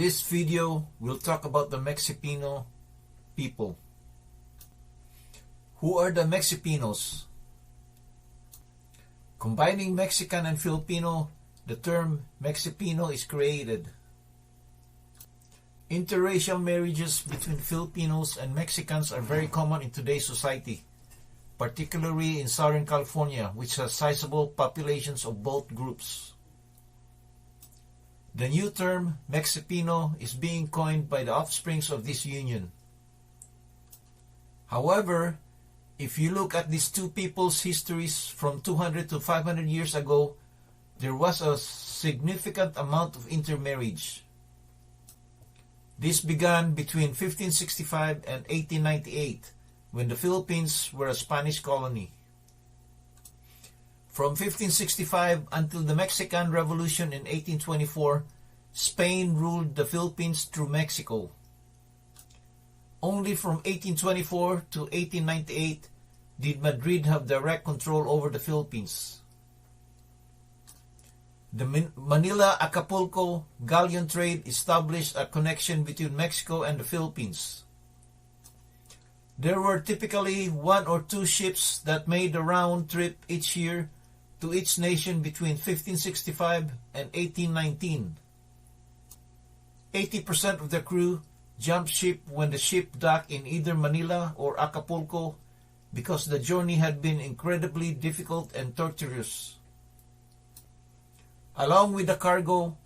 this video, we'll talk about the Mexipino people. Who are the Mexipinos? Combining Mexican and Filipino, the term Mexipino is created. Interracial marriages between Filipinos and Mexicans are very common in today's society, particularly in Southern California, which has sizable populations of both groups. The new term Mexipino is being coined by the offsprings of this union. However, if you look at these two people's histories from 200 to 500 years ago, there was a significant amount of intermarriage. This began between 1565 and 1898, when the Philippines were a Spanish colony. From 1565 until the Mexican Revolution in 1824, Spain ruled the Philippines through Mexico. Only from 1824 to 1898 did Madrid have direct control over the Philippines. The Manila-Acapulco galleon trade established a connection between Mexico and the Philippines. There were typically one or two ships that made a round trip each year to each nation between 1565 and 1819. 80% of the crew jumped ship when the ship docked in either Manila or Acapulco because the journey had been incredibly difficult and torturous. Along with the cargo,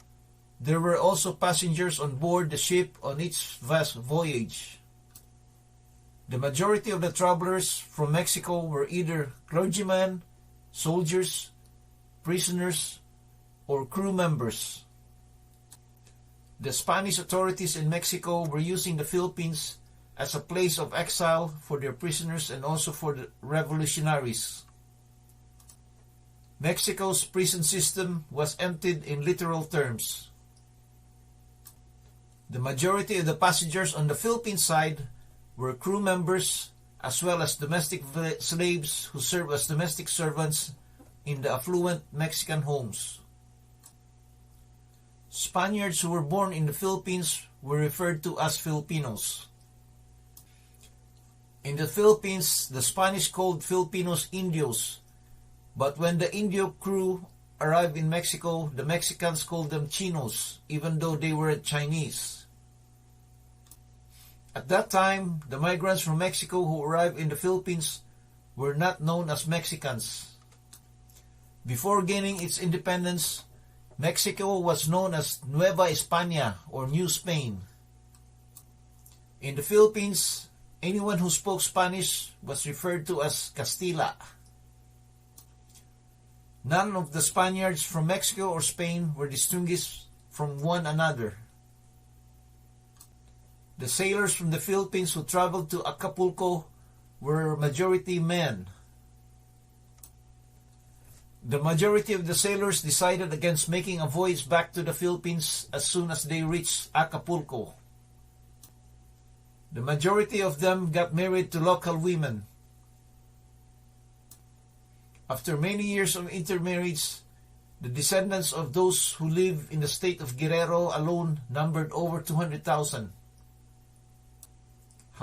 there were also passengers on board the ship on each vast voyage. The majority of the travelers from Mexico were either clergymen, soldiers, prisoners, or crew members. The Spanish authorities in Mexico were using the Philippines as a place of exile for their prisoners and also for the revolutionaries. Mexico's prison system was emptied in literal terms. The majority of the passengers on the Philippine side were crew members as well as domestic slaves who served as domestic servants in the affluent Mexican homes. Spaniards who were born in the Philippines were referred to as Filipinos. In the Philippines, the Spanish called Filipinos Indios, but when the Indio crew arrived in Mexico, the Mexicans called them Chinos, even though they were Chinese. At that time, the migrants from Mexico who arrived in the Philippines were not known as Mexicans. Before gaining its independence, Mexico was known as Nueva España or New Spain. In the Philippines, anyone who spoke Spanish was referred to as Castilla. None of the Spaniards from Mexico or Spain were distinguished from one another. The sailors from the Philippines who traveled to Acapulco were majority men. The majority of the sailors decided against making a voyage back to the Philippines as soon as they reached Acapulco. The majority of them got married to local women. After many years of intermarriage, the descendants of those who live in the state of Guerrero alone numbered over 200,000.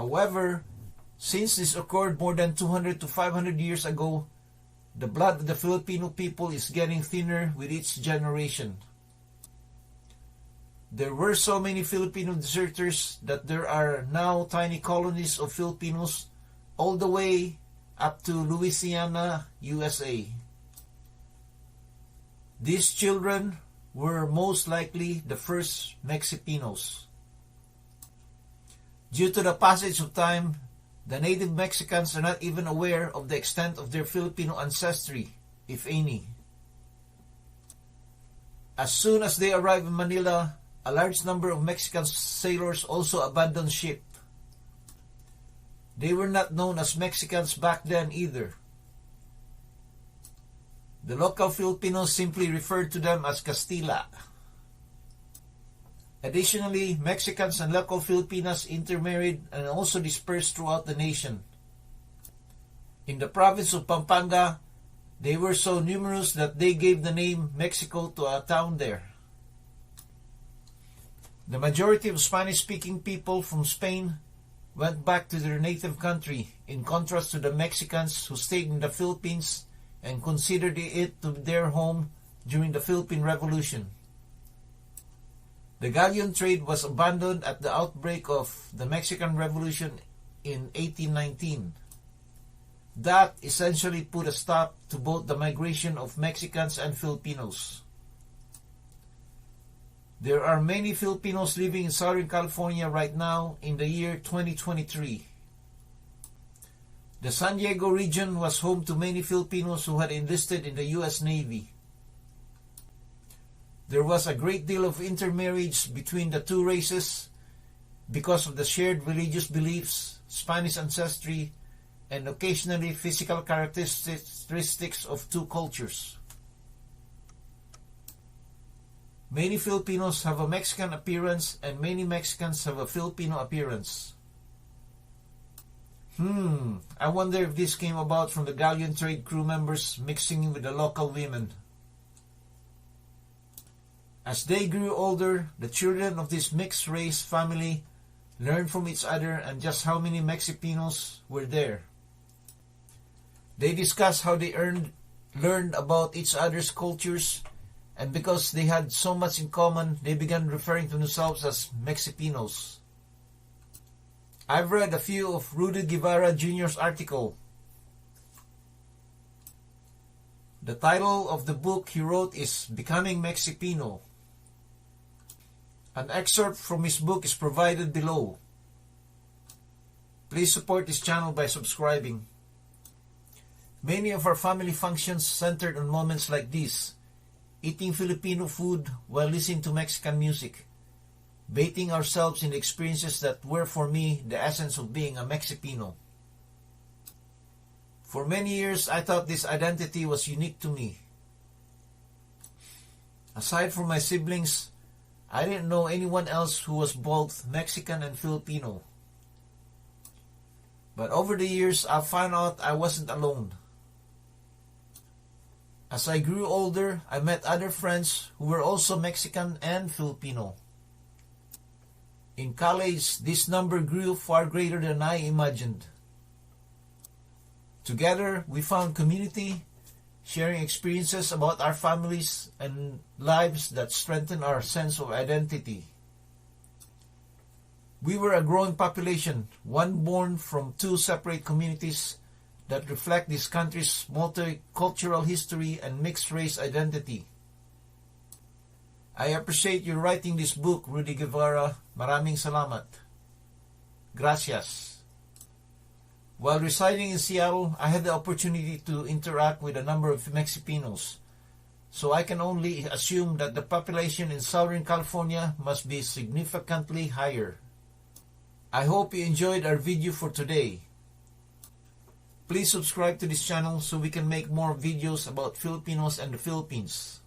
However, since this occurred more than 200 to 500 years ago, the blood of the Filipino people is getting thinner with each generation. There were so many Filipino deserters that there are now tiny colonies of Filipinos all the way up to Louisiana, USA. These children were most likely the first Mexipinos. Due to the passage of time, the native Mexicans are not even aware of the extent of their Filipino ancestry, if any. As soon as they arrive in Manila, a large number of Mexican sailors also abandoned ship. They were not known as Mexicans back then either. The local Filipinos simply referred to them as Castilla. Additionally, Mexicans and local Filipinas intermarried and also dispersed throughout the nation. In the province of Pampanga, they were so numerous that they gave the name Mexico to a town there. The majority of Spanish-speaking people from Spain went back to their native country, in contrast to the Mexicans who stayed in the Philippines and considered it to be their home during the Philippine Revolution. The galleon trade was abandoned at the outbreak of the Mexican Revolution in 1819. That essentially put a stop to both the migration of Mexicans and Filipinos. There are many Filipinos living in Southern California right now in the year 2023. The San Diego region was home to many Filipinos who had enlisted in the U.S. Navy. There was a great deal of intermarriage between the two races because of the shared religious beliefs, Spanish ancestry, and occasionally physical characteristics of two cultures. Many Filipinos have a Mexican appearance and many Mexicans have a Filipino appearance. I wonder if this came about from the galleon trade crew members mixing with the local women. As they grew older, the children of this mixed-race family learned from each other and just how many Mexipinos were there. They discussed how they learned about each other's cultures, and because they had so much in common, they began referring to themselves as Mexipinos. I've read a few of Rudy Guevara Jr.'s article. The title of the book he wrote is Becoming Mexipino. An excerpt from his book is provided below. Please support this channel by subscribing. Many of our family functions centered on moments like this: eating Filipino food while listening to Mexican music, bathing ourselves in the experiences that were for me the essence of being a Mexipino. For many years, I thought this identity was unique to me. Aside from my siblings, I didn't know anyone else who was both Mexican and Filipino. But over the years, I found out I wasn't alone. As I grew older, I met other friends who were also Mexican and Filipino. In college, this number grew far greater than I imagined. Together, we found community, sharing experiences about our families and lives that strengthened our sense of identity. We were a growing population, one born from two separate communities that reflect this country's multicultural history and mixed-race identity. I appreciate you writing this book, Rudy Guevara. Maraming salamat. Gracias. While residing in Seattle, I had the opportunity to interact with a number of Mexipinos, so I can only assume that the population in Southern California must be significantly higher. I hope you enjoyed our video for today. Please subscribe to this channel so we can make more videos about Filipinos and the Philippines.